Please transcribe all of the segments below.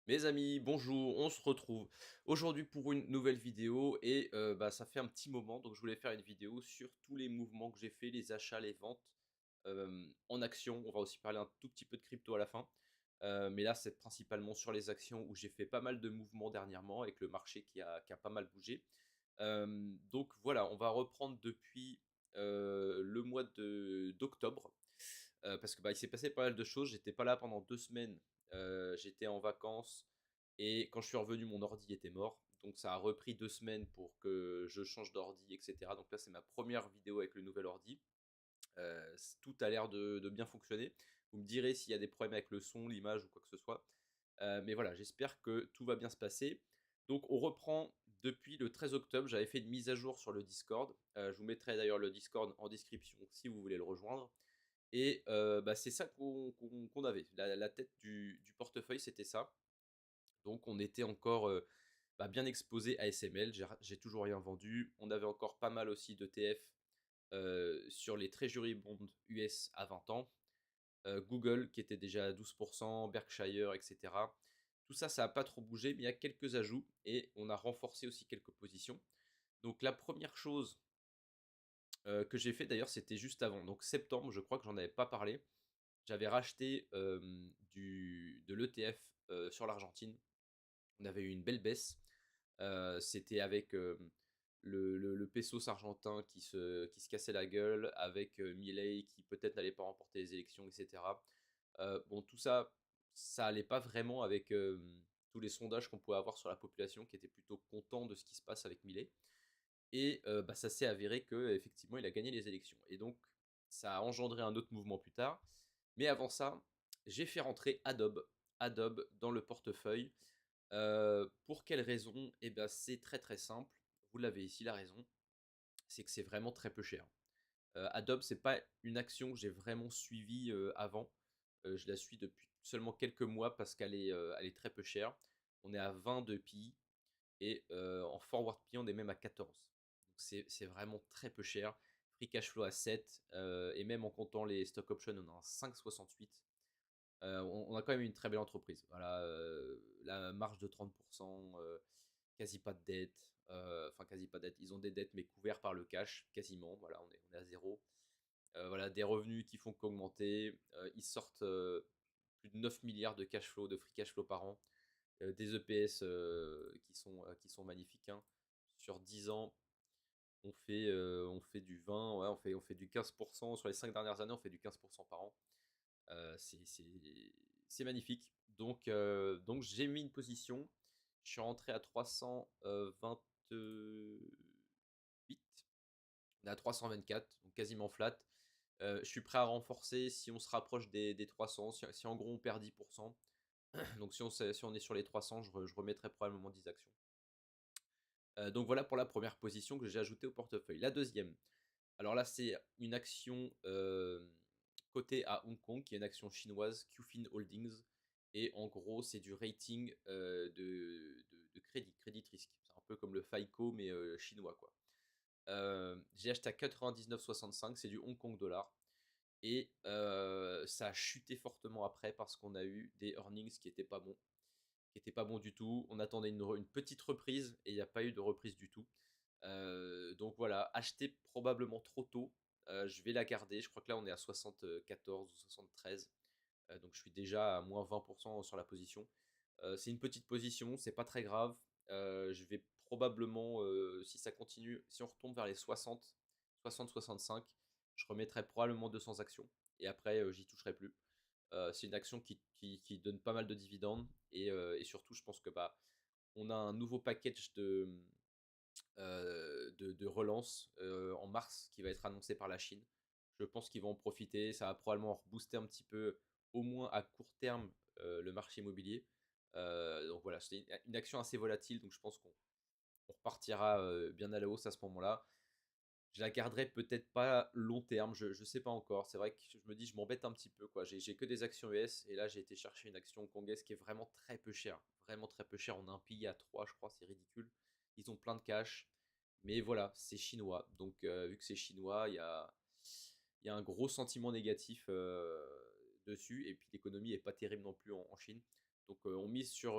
Mes amis, bonjour, on se retrouve aujourd'hui pour une nouvelle vidéo et ça fait un petit moment donc je voulais faire une vidéo sur tous les mouvements que j'ai fait, les achats, les ventes en action. On va aussi parler un tout petit peu de crypto à la fin, mais là c'est principalement sur les actions où j'ai fait pas mal de mouvements dernièrement avec le marché qui a pas mal bougé. Donc voilà, on va reprendre depuis le mois d'octobre. Parce que, il s'est passé pas mal de choses. J'étais pas là pendant 2 semaines, j'étais en vacances et quand je suis revenu, mon ordi était mort. Donc ça a repris 2 semaines pour que je change d'ordi et cetera. Donc là, c'est ma première vidéo avec le nouvel ordi. Tout a l'air de bien fonctionner. Vous me direz s'il y a des problèmes avec le son, l'image ou quoi que ce soit. Mais voilà, j'espère que tout va bien se passer. Donc on reprend depuis le 13 octobre. J'avais fait une mise à jour sur le Discord. Je vous mettrai d'ailleurs le Discord en description si vous voulez le rejoindre. Et c'est ça qu'on avait. La tête du portefeuille, c'était ça. Donc on était encore bien exposé à SML. J'ai toujours rien vendu. On avait encore pas mal aussi d'ETF sur les Treasury Bonds US à 20 ans. Google qui était déjà à 12%, Berkshire, etc. Tout ça, ça n'a pas trop bougé, mais il y a quelques ajouts et on a renforcé aussi quelques positions. Donc la première chose que j'ai fait d'ailleurs, c'était juste avant. Donc septembre, je crois que j'en avais pas parlé. J'avais racheté de l'ETF sur l'Argentine. On avait eu une belle baisse. C'était avec le pesos argentin qui se cassait la gueule, avec Milei qui peut-être n'allait pas remporter les élections, etc. Bon, tout ça, ça allait pas vraiment avec tous les sondages qu'on pouvait avoir sur la population qui était plutôt content de ce qui se passe avec Milei. Et ça s'est avéré qu'effectivement, il a gagné les élections. Et donc, ça a engendré un autre mouvement plus tard. Mais avant ça, j'ai fait rentrer Adobe dans le portefeuille. Pour quelle raison? Eh ben, c'est très très simple. Vous l'avez ici, la raison. C'est que c'est vraiment très peu cher. Adobe, c'est pas une action que j'ai vraiment suivie avant. Je la suis depuis seulement quelques mois parce qu'elle est très peu chère. On est à 20 de PI et en forward PI, on est même à 14. Donc c'est vraiment très peu cher. Free cash flow à 7 et même en comptant les stock options, on est à 5,68. On a quand même une très belle entreprise. Voilà, la marge de 30%, quasi pas de dette. Enfin, quasi pas de dette. Ils ont des dettes, mais couverts par le cash, quasiment. Voilà, on est à zéro. Voilà, des revenus qui font qu'augmenter. Ils sortent plus de 9 milliards de cash flow, de free cash flow par an. Des EPS qui sont magnifiques, hein. Sur 10 ans, on fait du 20, ouais, on fait du 15%. Sur les 5 dernières années, on fait du 15% par an. C'est magnifique. Donc j'ai mis une position. Je suis rentré à 328. On est à 324, donc quasiment flat. Je suis prêt à renforcer si on se rapproche des 300. Si en gros on perd 10%. Donc si on est sur les 300, je remettrai probablement 10 actions. Donc voilà pour la première position que j'ai ajoutée au portefeuille. La deuxième, alors là c'est une action cotée à Hong Kong, qui est une action chinoise, Qfin Holdings. Et en gros, c'est du rating de crédit risque. C'est un peu comme le FICO, mais chinois, quoi. J'ai acheté à 99,65, c'est du Hong Kong dollar. Et ça a chuté fortement après parce qu'on a eu des earnings qui étaient pas bons. Qui étaient pas bons du tout. On attendait une petite reprise et il n'y a pas eu de reprise du tout. Donc voilà, acheté probablement trop tôt. Je vais la garder. Je crois que là, on est à 74 ou 73. Donc je suis déjà à moins 20% sur la position. C'est une petite position, c'est pas très grave. Je vais probablement, si ça continue, si on retombe vers les 60, 60-65, je remettrai probablement 200 actions. Et après, j'y toucherai plus. C'est une action qui donne pas mal de dividendes. Et surtout, je pense que on a un nouveau package de relance en mars qui va être annoncé par la Chine. Je pense qu'ils vont en profiter. Ça va probablement rebooster un petit peu, au moins à court terme, le marché immobilier. Donc voilà, c'est une action assez volatile. Donc je pense qu'on repartira bien à la hausse à ce moment-là. Je la garderai peut-être pas long terme, je ne sais pas encore. C'est vrai que je me dis, je m'embête un petit peu, quoi. J'ai que des actions US et là j'ai été chercher une action hongkongaise qui est vraiment très peu chère. Vraiment très peu chère. On a un pilier à 3, je crois, c'est ridicule. Ils ont plein de cash. Mais voilà, c'est chinois. Donc vu que c'est chinois, il y a un gros sentiment négatif dessus. Et puis l'économie est pas terrible non plus en Chine. Donc on mise sur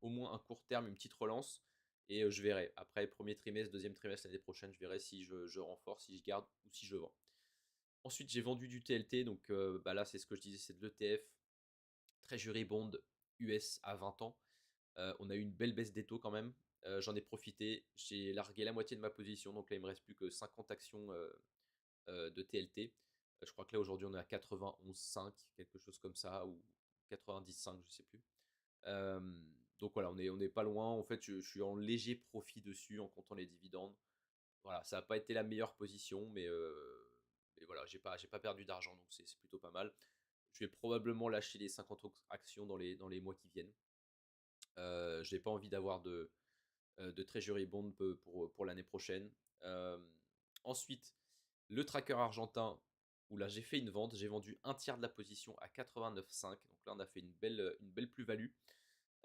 au moins un court terme, une petite relance et je verrai. Après, premier trimestre, deuxième trimestre l'année prochaine, je verrai si je renforce, si je garde ou si je vends. Ensuite, j'ai vendu du TLT, donc bah là, c'est ce que je disais, c'est de l'ETF, Treasury Bond US à 20 ans. On a eu une belle baisse des taux quand même. J'en ai profité, j'ai largué la moitié de ma position, donc là, il me reste plus que 50 actions de TLT. Je crois que là, aujourd'hui, on est à 91,5, quelque chose comme ça, ou 90,5, je sais plus. Euh, donc voilà, on est pas loin. En fait, je suis en léger profit dessus en comptant les dividendes. Voilà, ça n'a pas été la meilleure position, mais voilà, j'ai pas perdu d'argent, donc c'est plutôt pas mal. Je vais probablement lâcher les 50 actions dans les mois qui viennent. Je n'ai pas envie d'avoir de Treasury Bond pour l'année prochaine. Euh, Ensuite, le tracker argentin, où là j'ai fait une vente, j'ai vendu un tiers de la position à 89,5. Donc là on a fait une belle plus-value.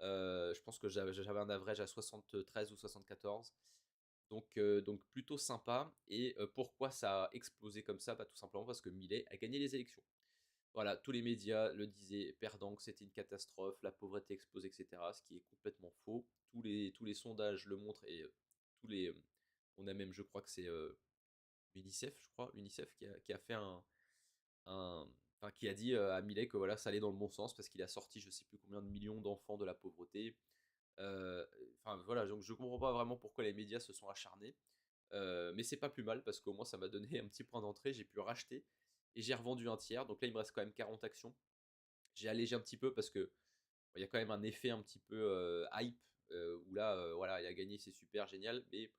Je pense que j'avais un average à 73 ou 74. Donc plutôt sympa. Et pourquoi ça a explosé comme ça? Bah, tout simplement parce que Milei a gagné les élections. Voilà, tous les médias le disaient perdant, que c'était une catastrophe, la pauvreté explose, etc. Ce qui est complètement faux. Tous les sondages le montrent et tous les. On a même, je crois que c'est l'UNICEF, je crois, l'UNICEF qui a fait enfin, qui a dit à Milei que voilà, ça allait dans le bon sens parce qu'il a sorti je sais plus combien de millions d'enfants de la pauvreté. Euh, Enfin voilà, donc je comprends pas vraiment pourquoi les médias se sont acharnés. Mais c'est pas plus mal parce qu'au moins ça m'a donné un petit point d'entrée, j'ai pu racheter et j'ai revendu un tiers. Donc là il me reste quand même 40 actions. J'ai allégé un petit peu parce que il y a quand même un effet un petit peu hype où là voilà, il a gagné, c'est super génial, mais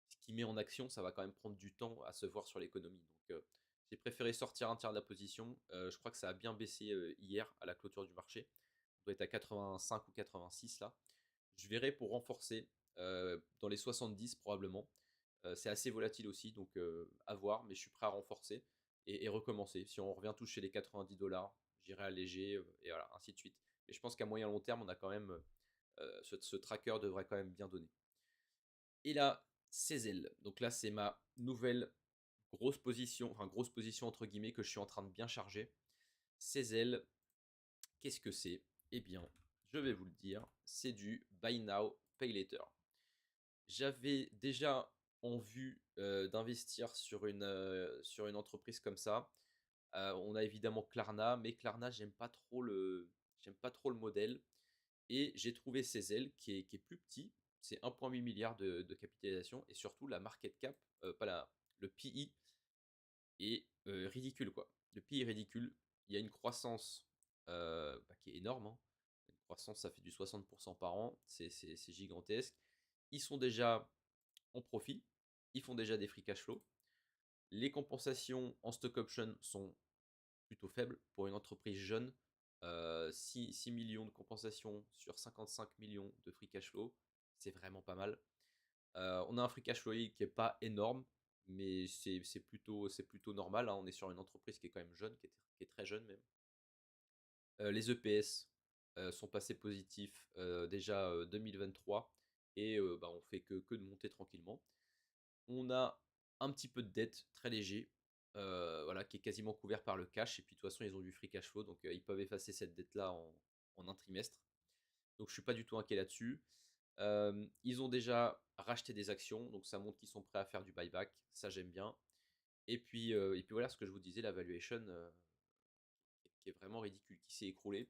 ce qu'il met en action, ça va quand même prendre du temps à se voir sur l'économie. Donc j'ai préféré sortir un tiers de la position. Je crois que ça a bien baissé hier à la clôture du marché. On doit être à 85 ou 86 là. Je verrai pour renforcer dans les 70 probablement. C'est assez volatile aussi, donc à voir, mais je suis prêt à renforcer et recommencer. Si on revient toucher les 90 $, j'irai alléger et voilà, ainsi de suite. Mais je pense qu'à moyen long terme, on a quand même ce tracker devrait quand même bien donner. Et là, Cézelle. Donc là, c'est ma nouvelle grosse position entre guillemets que je suis en train de bien charger. Cézelle, qu'est-ce que c'est? Eh bien, je vais vous le dire, c'est du Buy Now, Pay Later. J'avais déjà en vue d'investir sur une entreprise comme ça. On a évidemment Klarna, mais Klarna, j'aime pas trop le modèle. Et j'ai trouvé Cézelle qui est plus petit, c'est 1,8 milliard de capitalisation, et surtout la market cap, pas le PI est ridicule quoi. Le PI est ridicule, il y a une croissance qui est énorme, hein. Une croissance, ça fait du 60% par an, c'est gigantesque. Ils sont déjà en profit, ils font déjà des free cash flow. Les compensations en stock option sont plutôt faible pour une entreprise jeune. 6 millions de compensation sur 55 millions de free cash flow, c'est vraiment pas mal. On a un free cash flow qui est pas énorme, mais c'est plutôt normal, hein. On est sur une entreprise qui est quand même jeune, qui est très jeune même. Les EPS sont passés positifs déjà 2023 et bah, on fait que de monter tranquillement. On a un petit peu de dette très léger, voilà, qui est quasiment couvert par le cash. Et puis de toute façon, ils ont du free cash flow, donc ils peuvent effacer cette dette-là en un trimestre. Donc je suis pas du tout inquiet là-dessus. Ils ont déjà racheté des actions, donc ça montre qu'ils sont prêts à faire du buyback. Ça j'aime bien. Et puis voilà ce que je vous disais, la valuation qui est vraiment ridicule, qui s'est écroulée.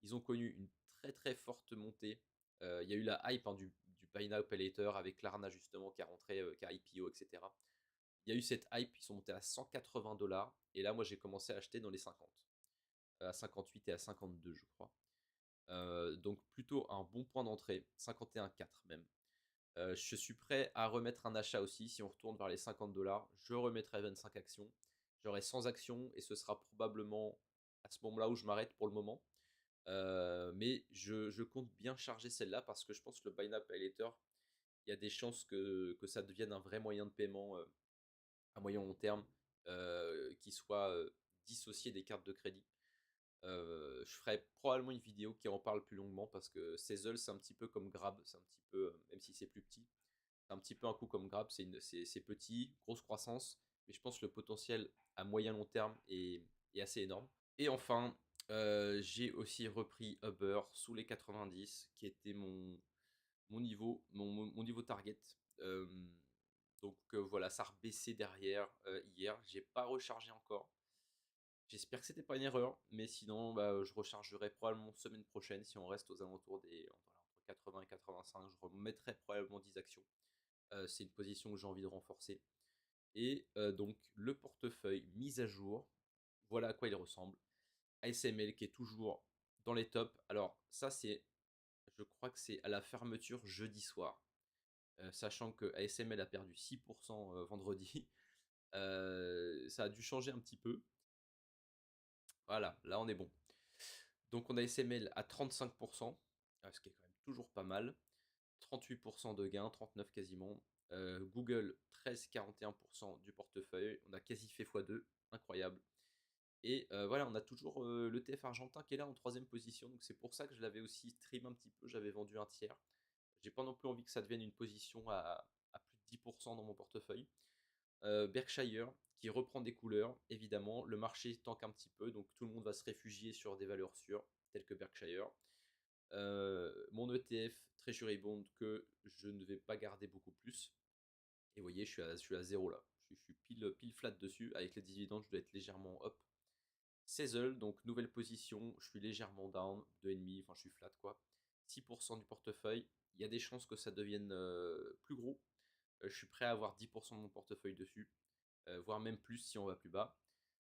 Ils ont connu une très très forte montée. Il y a eu la hype hein, du Buy Now Pay Later avec Klarna justement qui a rentré, qui a IPO, etc. Il y a eu cette hype, ils sont montés à 180 $. Et là, moi, j'ai commencé à acheter dans les 50, à 58 et à 52, je crois. Donc, plutôt un bon point d'entrée, 51,4 même. Je suis prêt à remettre un achat aussi. Si on retourne vers les 50 $, je remettrai 25 actions. J'aurai 100 actions et ce sera probablement à ce moment-là où je m'arrête pour le moment. Mais je compte bien charger celle-là parce que je pense que le Buy Now Pay Later, il y a des chances que ça devienne un vrai moyen de paiement à moyen long terme qui soit dissocié des cartes de crédit. Je ferai probablement une vidéo qui en parle plus longuement parce que Sezzle c'est un petit peu comme Grab, c'est un petit peu, même si c'est plus petit, c'est un petit peu un coup comme Grab, c'est petit, grosse croissance, mais je pense que le potentiel à moyen long terme est assez énorme. Et enfin, J'ai aussi repris Uber sous les 90 qui était mon niveau, mon niveau target. Hem, voilà, ça a rebaissé derrière, hier. J'ai pas rechargé encore. J'espère que c'était pas une erreur, mais sinon, bah, je rechargerai probablement semaine prochaine si on reste aux alentours des voilà, entre 80 et 85. Je remettrai probablement 10 actions. C'est une position que j'ai envie de renforcer et donc le portefeuille mis à jour, voilà à quoi il ressemble. ASML qui est toujours dans les tops. Alors ça, je crois que c'est à la fermeture jeudi soir. Sachant que ASML a perdu 6% vendredi. Ça a dû changer un petit peu. Voilà, là on est bon. Donc on a ASML à 35%, ce qui est quand même toujours pas mal. 38% de gain, 39 quasiment. Google 13,41% du portefeuille. On a quasi fait x2, incroyable. Et voilà, on a toujours l'ETF argentin qui est là en troisième position. Donc c'est pour ça que je l'avais aussi stream un petit peu. J'avais vendu un tiers. J'ai pas non plus envie que ça devienne une position à plus de 10% dans mon portefeuille. Berkshire qui reprend des couleurs, évidemment. Le marché tanque un petit peu, donc tout le monde va se réfugier sur des valeurs sûres, telles que Berkshire. Mon ETF Treasury Bond que je ne vais pas garder beaucoup plus. Et vous voyez, je suis à 0 là. Je suis pile flat dessus. Avec les dividendes, je dois être légèrement up. Sezzle, donc nouvelle position, je suis légèrement down, 2,5, enfin je suis flat quoi. 6% du portefeuille, il y a des chances que ça devienne plus gros. Je suis prêt à avoir 10% de mon portefeuille dessus, voire même plus si on va plus bas.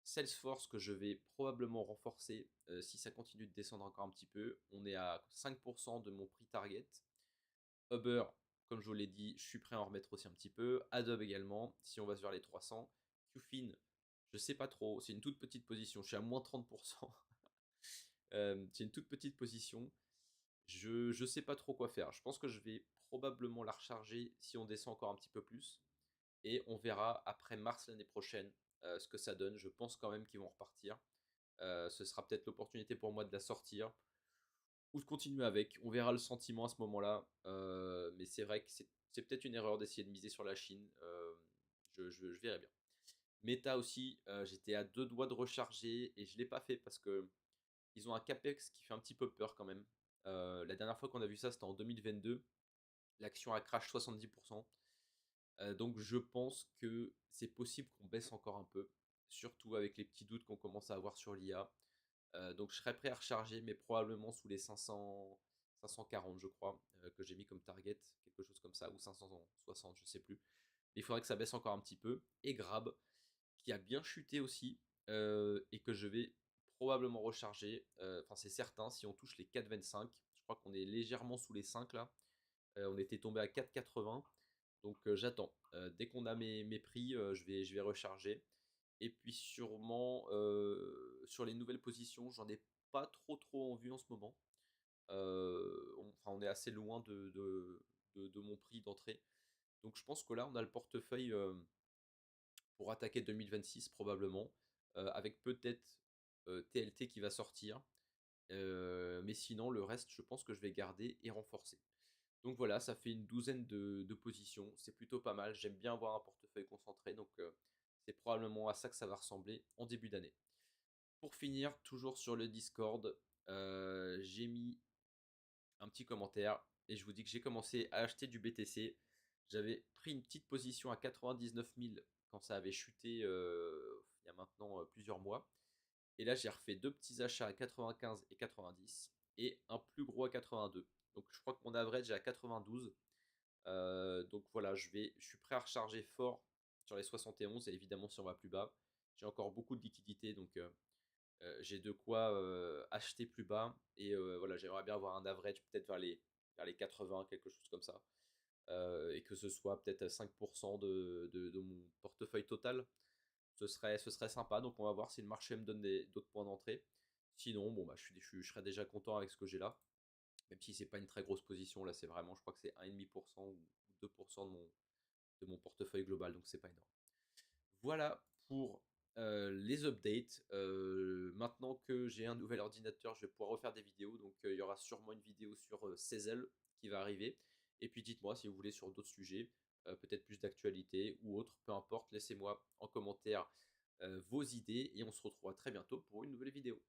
Salesforce que je vais probablement renforcer si ça continue de descendre encore un petit peu. On est à 5% de mon prix target. Uber, comme je vous l'ai dit, je suis prêt à en remettre aussi un petit peu. Adobe également, si on va vers les 300. Qfin, je sais pas trop, c'est une toute petite position, je suis à moins 30%. C'est une toute petite position. Je sais pas trop quoi faire. Je pense que je vais probablement la recharger si on descend encore un petit peu plus. Et on verra après mars l'année prochaine ce que ça donne. Je pense quand même qu'ils vont repartir. Ce sera peut-être l'opportunité pour moi de la sortir ou de continuer avec. On verra le sentiment à ce moment-là. Mais c'est vrai que c'est peut-être une erreur d'essayer de miser sur la Chine. Je verrai bien. Meta aussi, j'étais à deux doigts de recharger et je ne l'ai pas fait parce que ils ont un capex qui fait un petit peu peur quand même. La dernière fois qu'on a vu ça, c'était en 2022. L'action a crash 70%. Donc je pense que c'est possible qu'on baisse encore un peu, surtout avec les petits doutes qu'on commence à avoir sur l'IA. Donc je serais prêt à recharger, mais probablement sous les 500, 540 je crois, que j'ai mis comme target, quelque chose comme ça, ou 560, je sais plus. Mais il faudrait que ça baisse encore un petit peu. Et Grab, qui a bien chuté aussi, et que je vais probablement recharger. Enfin c'est certain, si on touche les 4,25, je crois qu'on est légèrement sous les 5 là. On était tombé à 4,80. Donc j'attends. Dès qu'on a mes prix, je vais recharger. Et puis sûrement sur les nouvelles positions, j'en ai pas trop en vue en ce moment. Enfin, on est assez loin de mon prix d'entrée. Donc je pense que là, on a le portefeuille pour attaquer 2026 probablement, avec peut-être TLT qui va sortir. Mais sinon, le reste, je pense que je vais garder et renforcer. Donc voilà, ça fait une douzaine de positions. C'est plutôt pas mal. J'aime bien avoir un portefeuille concentré. Donc c'est probablement à ça que ça va ressembler en début d'année. Pour finir, toujours sur le Discord, j'ai mis un petit commentaire et je vous dis que j'ai commencé à acheter du BTC. J'avais pris une petite position à 99 000 quand ça avait chuté il y a maintenant plusieurs mois. Et là, j'ai refait deux petits achats à 95 et 90 et un plus gros à 82. Donc je crois que mon average est à 92. Donc voilà, je suis prêt à recharger fort sur les 71 et évidemment si on va plus bas. J'ai encore beaucoup de liquidités donc j'ai de quoi acheter plus bas et voilà, j'aimerais bien avoir un average peut-être vers les 80, quelque chose comme ça. Et que ce soit peut-être 5% de mon portefeuille total. Ce serait sympa, donc on va voir si le marché me donne d'autres points d'entrée. Sinon, bon, bah, je serais déjà content avec ce que j'ai là. Même si c'est pas une très grosse position, là c'est vraiment, je crois que c'est 1,5% ou 2% de mon portefeuille global, donc c'est pas énorme. Voilà pour les updates. Maintenant que j'ai un nouvel ordinateur, je vais pouvoir refaire des vidéos, donc il y aura sûrement une vidéo sur Sezzle qui va arriver. Et puis dites-moi si vous voulez sur d'autres sujets, peut-être plus d'actualité ou autre, peu importe, laissez-moi en commentaire vos idées et on se retrouvera très bientôt pour une nouvelle vidéo.